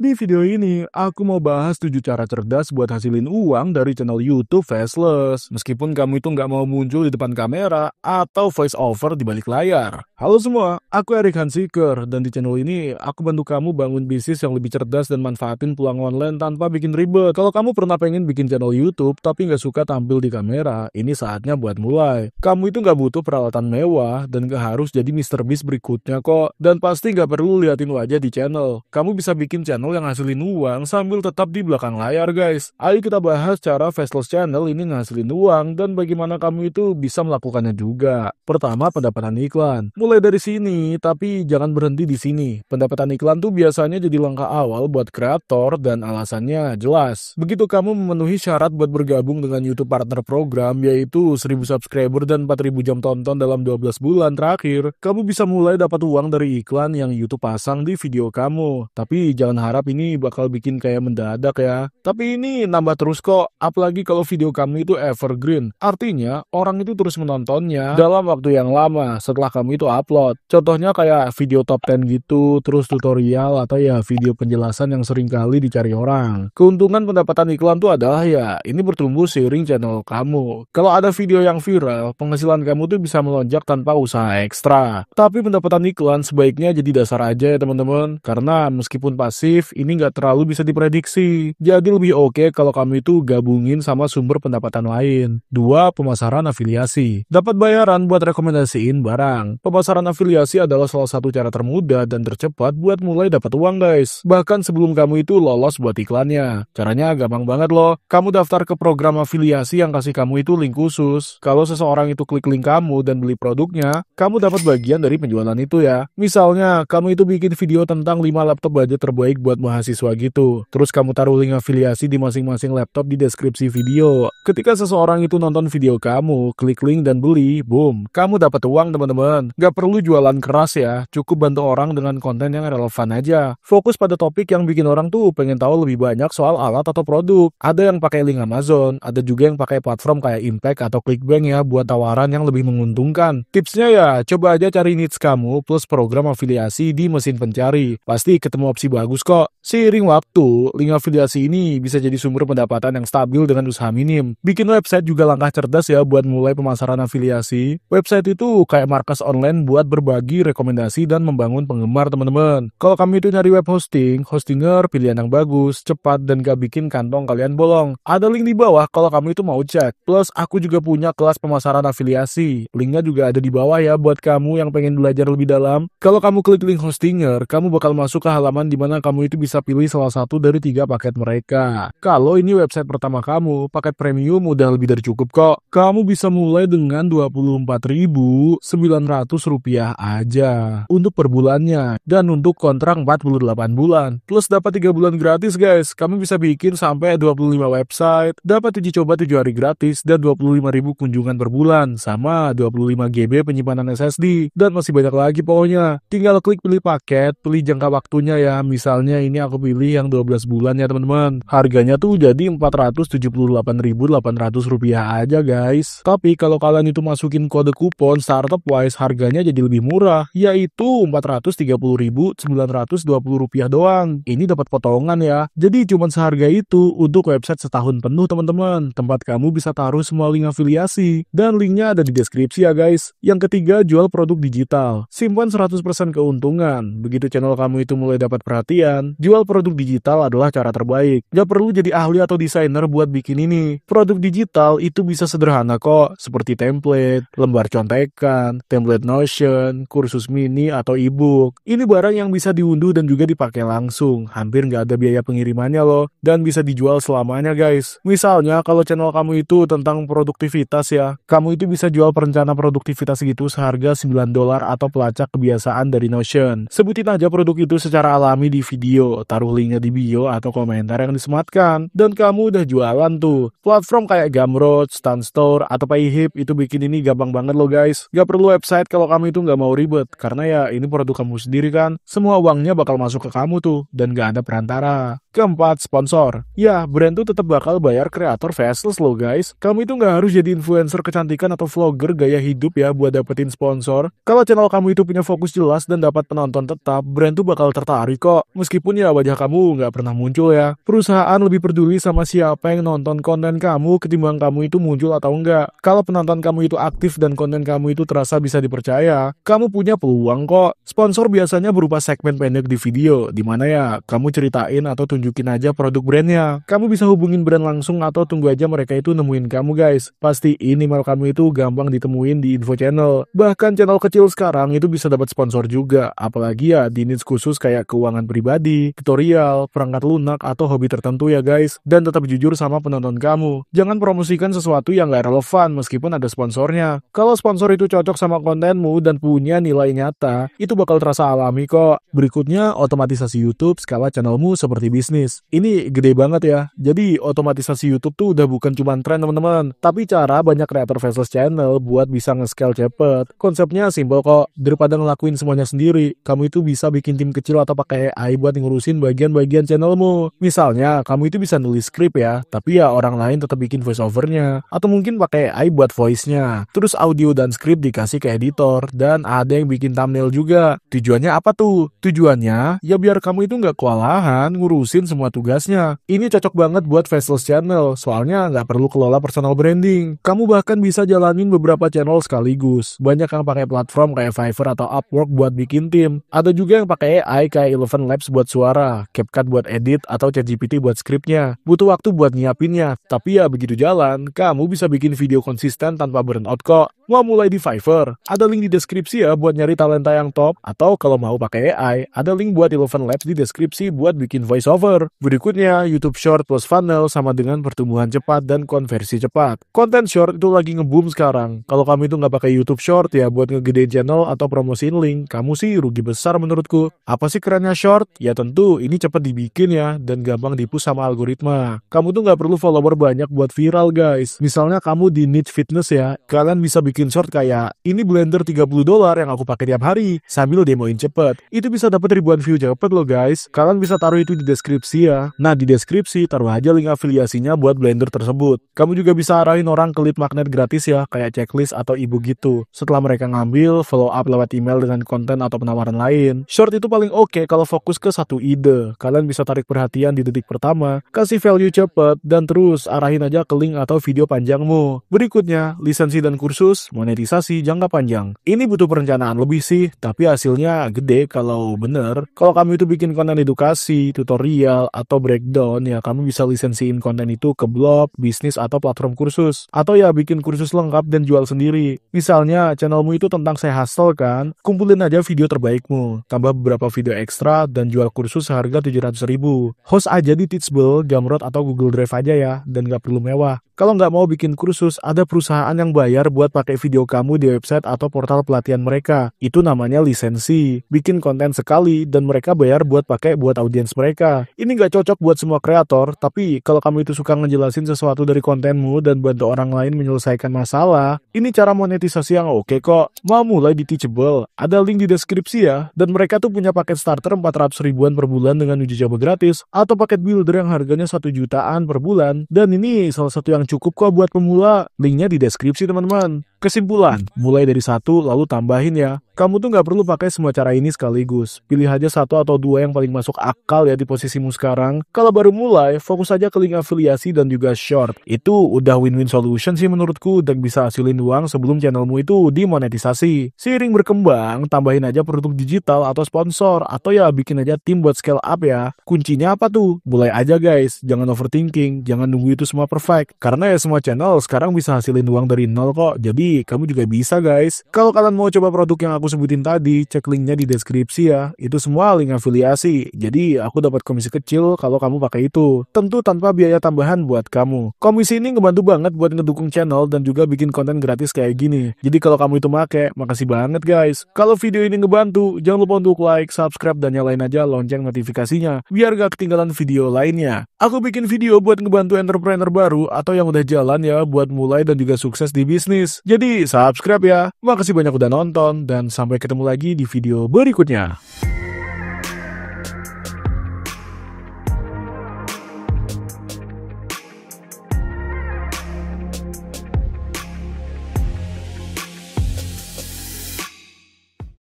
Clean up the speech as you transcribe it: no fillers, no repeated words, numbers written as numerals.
Di video ini, aku mau bahas 7 cara cerdas buat hasilin uang dari channel YouTube Faceless. Meskipun kamu itu nggak mau muncul di depan kamera atau voice over di balik layar. Halo semua, aku Erik Hansiker, dan di channel ini aku bantu kamu bangun bisnis yang lebih cerdas dan manfaatin peluang online tanpa bikin ribet. Kalau kamu pernah pengen bikin channel YouTube tapi nggak suka tampil di kamera, ini saatnya buat mulai. Kamu itu nggak butuh peralatan mewah dan nggak harus jadi Mr. Beast berikutnya kok. Dan pasti nggak perlu liatin wajah di channel. Kamu bisa bikin channel yang ngasilin uang sambil tetap di belakang layar, guys. Ayo kita bahas cara Faceless Channel ini ngasilin uang dan bagaimana kamu itu bisa melakukannya juga. Pertama, pendapatan iklan. Mulai dari sini, tapi jangan berhenti di sini. Pendapatan iklan tuh biasanya jadi langkah awal buat kreator dan alasannya jelas. Begitu kamu memenuhi syarat buat bergabung dengan YouTube Partner Program, yaitu 1000 subscriber dan 4000 jam tonton dalam 12 bulan terakhir, kamu bisa mulai dapat uang dari iklan yang YouTube pasang di video kamu. Tapi jangan harap ini bakal bikin kayak mendadak ya. Tapi ini nambah terus kok, apalagi kalau video kamu itu evergreen. Artinya, orang itu terus menontonnya dalam waktu yang lama setelah kamu itu upload. Contohnya kayak video top 10 gitu, terus tutorial atau ya video penjelasan yang sering kali dicari orang. Keuntungan pendapatan iklan tuh adalah ya, ini bertumbuh seiring channel kamu. Kalau ada video yang viral, penghasilan kamu tuh bisa melonjak tanpa usaha ekstra. Tapi pendapatan iklan sebaiknya jadi dasar aja ya teman-teman, karena meskipun pasif, ini nggak terlalu bisa diprediksi. Jadi lebih oke kalau kamu itu gabungin sama sumber pendapatan lain. 2. Pemasaran afiliasi. Dapat bayaran buat rekomendasiin barang. Pemasaran afiliasi adalah salah satu cara termudah dan tercepat buat mulai dapat uang, guys. Bahkan sebelum kamu itu lolos buat iklannya. Caranya gampang banget loh. Kamu daftar ke program afiliasi yang kasih kamu itu link khusus. Kalau seseorang itu klik link kamu dan beli produknya, kamu dapat bagian dari penjualan itu ya. Misalnya, kamu itu bikin video tentang 5 laptop budget terbaik buat mahasiswa gitu. Terus kamu taruh link afiliasi di masing-masing laptop di deskripsi video. Ketika seseorang itu nonton video kamu, klik link dan beli, boom, kamu dapat uang teman-teman. Gak perlu jualan keras ya, cukup bantu orang dengan konten yang relevan aja. Fokus pada topik yang bikin orang tuh pengen tahu lebih banyak soal alat atau produk. Ada yang pakai link Amazon, ada juga yang pakai platform kayak Impact atau Clickbank ya buat tawaran yang lebih menguntungkan. Tipsnya ya, coba aja cari niche kamu plus program afiliasi di mesin pencari. Pasti ketemu opsi bagus kok. Seiring waktu, link afiliasi ini bisa jadi sumber pendapatan yang stabil dengan usaha minim. Bikin website juga langkah cerdas ya buat mulai pemasaran afiliasi. Website itu kayak markas online buat berbagi rekomendasi dan membangun penggemar teman-teman. Kalau kamu itu nyari web hosting, Hostinger pilihan yang bagus, cepat dan gak bikin kantong kalian bolong. Ada link di bawah kalau kamu itu mau cek. Plus aku juga punya kelas pemasaran afiliasi. Linknya juga ada di bawah ya buat kamu yang pengen belajar lebih dalam. Kalau kamu klik link Hostinger, kamu bakal masuk ke halaman di mana kamu itu bisa pilih salah satu dari 3 paket mereka. Kalau ini website pertama kamu, paket premium udah lebih dari cukup kok. Kamu bisa mulai dengan Rp24.900 aja untuk per bulannya dan untuk kontrak 48 bulan. Plus dapat 3 bulan gratis, guys. Kamu bisa bikin sampai 25 website, dapat uji coba 7 hari gratis dan 25.000 kunjungan per bulan sama 25 GB penyimpanan SSD dan masih banyak lagi pokoknya. Tinggal klik pilih paket, pilih jangka waktunya ya. Misalnya ini aku pilih yang 12 bulan ya teman-teman. Harganya tuh jadi Rp478.800 aja, guys. Tapi kalau kalian itu masukin kode kupon StartupWise, harganya jadi lebih murah, yaitu Rp430.920 doang. Ini dapat potongan ya. Jadi cuma seharga itu untuk website setahun penuh teman-teman. Tempat kamu bisa taruh semua link afiliasi dan linknya ada di deskripsi ya, guys. Yang ketiga, jual produk digital. Simpan 100% keuntungan. Begitu channel kamu itu mulai dapat perhatian, jual produk digital adalah cara terbaik. Gak perlu jadi ahli atau desainer buat bikin ini. Produk digital itu bisa sederhana kok, seperti template, lembar contekan, template Notion, kursus mini atau ebook. Ini barang yang bisa diunduh dan juga dipakai langsung. Hampir nggak ada biaya pengirimannya loh. Dan bisa dijual selamanya, guys. Misalnya kalau channel kamu itu tentang produktivitas ya, kamu itu bisa jual perencana produktivitas gitu seharga $9 atau pelacak kebiasaan dari Notion. Sebutin aja produk itu secara alami di video, taruh linknya di bio atau komentar yang disematkan, dan kamu udah jualan tuh. Platform kayak Gumroad, Stunstore, atau Payhip itu bikin ini gampang banget loh, guys. Gak perlu website kalau kamu itu gak mau ribet, karena ya ini produk kamu sendiri kan. Semua uangnya bakal masuk ke kamu tuh, dan gak ada perantara. Keempat, sponsor. Ya, brand tuh tetap bakal bayar kreator faceless loh guys. Kamu itu nggak harus jadi influencer kecantikan atau vlogger gaya hidup ya buat dapetin sponsor. Kalau channel kamu itu punya fokus jelas dan dapat penonton tetap, brand tuh bakal tertarik kok. Meskipun ya wajah kamu nggak pernah muncul ya. Perusahaan lebih peduli sama siapa yang nonton konten kamu ketimbang kamu itu muncul atau enggak. Kalau penonton kamu itu aktif dan konten kamu itu terasa bisa dipercaya, kamu punya peluang kok. Sponsor biasanya berupa segmen pendek di video, dimana ya kamu ceritain atau tunjukin aja produk brandnya. Kamu bisa hubungin brand langsung atau tunggu aja mereka itu nemuin kamu guys. Pasti email kamu itu gampang ditemuin di info channel. Bahkan channel kecil sekarang itu bisa dapat sponsor juga. Apalagi ya di niche khusus kayak keuangan pribadi, tutorial, perangkat lunak atau hobi tertentu ya guys. Dan tetap jujur sama penonton kamu. Jangan promosikan sesuatu yang gak relevan meskipun ada sponsornya. Kalau sponsor itu cocok sama kontenmu dan punya nilai nyata, itu bakal terasa alami kok. Berikutnya, otomatisasi YouTube skala channelmu seperti bisnis. Ini gede banget ya. Jadi otomatisasi YouTube tuh udah bukan cuma tren teman-teman, tapi cara banyak kreator faceless channel buat bisa nge-scale cepet. Konsepnya simpel kok. Daripada ngelakuin semuanya sendiri, kamu itu bisa bikin tim kecil atau pakai AI buat ngurusin bagian-bagian channelmu. Misalnya, kamu itu bisa nulis skrip ya, tapi ya orang lain tetap bikin voice overnya. Atau mungkin pakai AI buat voice-nya. Terus audio dan skrip dikasih ke editor, dan ada yang bikin thumbnail juga. Tujuannya apa tuh? Tujuannya, ya biar kamu itu nggak kewalahan ngurusin semua tugasnya. Ini cocok banget buat faceless channel, soalnya nggak perlu kelola personal branding. Kamu bahkan bisa jalanin beberapa channel sekaligus. Banyak yang pakai platform kayak Fiverr atau Upwork buat bikin tim. Ada juga yang pakai AI kayak Eleven Labs buat suara, CapCut buat edit, atau ChatGPT buat skripnya. Butuh waktu buat nyiapinnya, tapi ya begitu jalan, kamu bisa bikin video konsisten tanpa burnout kok. Mau mulai di Fiverr? Ada link di deskripsi ya buat nyari talenta yang top. Atau kalau mau pakai AI, ada link buat Eleven Labs di deskripsi buat bikin voiceover. Berikutnya, YouTube Short plus funnel sama dengan pertumbuhan cepat dan konversi cepat. Konten short itu lagi nge-boom sekarang. Kalau kamu itu nggak pakai YouTube Short ya buat ngegedein channel atau promosiin link, kamu sih rugi besar menurutku. Apa sih kerennya short? Ya tentu ini cepat dibikin ya dan gampang dipush sama algoritma. Kamu tuh nggak perlu follower banyak buat viral guys. Misalnya kamu di niche fitness ya, kalian bisa bikin short kayak ini blender $30 yang aku pakai tiap hari sambil demoin cepet. Itu bisa dapat ribuan view cepet loh guys. Kalian bisa taruh itu di deskripsi ya. Nah di deskripsi taruh aja link afiliasinya buat blender tersebut. Kamu juga bisa arahin orang ke lead magnet gratis ya, kayak checklist atau ebook gitu. Setelah mereka ngambil, follow up lewat email dengan konten atau penawaran lain. Short itu paling oke kalau fokus ke satu ide. Kalian bisa tarik perhatian di detik pertama, kasih value cepet, dan terus arahin aja ke link atau video panjangmu. Berikutnya, lisensi dan kursus, monetisasi jangka panjang. Ini butuh perencanaan lebih sih, tapi hasilnya gede kalau bener. Kalau kamu itu bikin konten edukasi, tutorial, atau breakdown, ya kamu bisa lisensiin konten itu ke blog, bisnis, atau platform kursus. Atau ya bikin kursus lengkap dan jual sendiri. Misalnya, channelmu itu tentang side hustle kan, kumpulin aja video terbaikmu, tambah beberapa video ekstra, dan jual kursus seharga 700.000. Host aja di Teachable, Gumroad, atau Google Drive aja ya, dan gak perlu mewah. Kalau nggak mau bikin kursus, ada perusahaan yang bayar buat pakai video kamu di website atau portal pelatihan mereka. Itu namanya lisensi. Bikin konten sekali dan mereka bayar buat pakai buat audiens mereka. Ini nggak cocok buat semua kreator, tapi kalau kamu itu suka ngejelasin sesuatu dari kontenmu dan bantu orang lain menyelesaikan masalah, ini cara monetisasi yang oke kok. Mau mulai di Teachable? Ada link di deskripsi ya. Dan mereka tuh punya paket starter 400 ribuan per bulan dengan uji coba gratis, atau paket builder yang harganya 1 jutaan per bulan. Dan ini salah satu yang cukup kok buat pemula. Linknya di deskripsi teman-teman. Kesimpulan, mulai dari 1 lalu tambahin ya. Kamu tuh nggak perlu pakai semua cara ini sekaligus. Pilih aja 1 atau 2 yang paling masuk akal ya di posisimu sekarang. Kalau baru mulai, fokus aja ke link afiliasi dan juga short. Itu udah win-win solution sih menurutku dan bisa hasilin uang sebelum channelmu itu dimonetisasi. Seiring berkembang, tambahin aja produk digital atau sponsor, atau ya bikin aja tim buat scale up ya. Kuncinya apa tuh? Mulai aja guys, jangan overthinking, jangan nunggu itu semua perfect. Karena ya semua channel sekarang bisa hasilin uang dari nol kok. Jadi kamu juga bisa guys. Kalau kalian mau coba produk yang aku sebutin tadi, cek linknya di deskripsi ya. Itu semua link afiliasi. Jadi aku dapat komisi kecil kalau kamu pakai itu. Tentu tanpa biaya tambahan buat kamu. Komisi ini ngebantu banget buat ngedukung channel dan juga bikin konten gratis kayak gini. Jadi kalau kamu itu make, makasih banget guys. Kalau video ini ngebantu, jangan lupa untuk like, subscribe, dan nyalain aja lonceng notifikasinya biar gak ketinggalan video lainnya. Aku bikin video buat ngebantu entrepreneur baru atau yang udah jalan ya buat mulai dan juga sukses di bisnis. Jadi subscribe ya. Makasih banyak udah nonton dan sampai ketemu lagi di video berikutnya.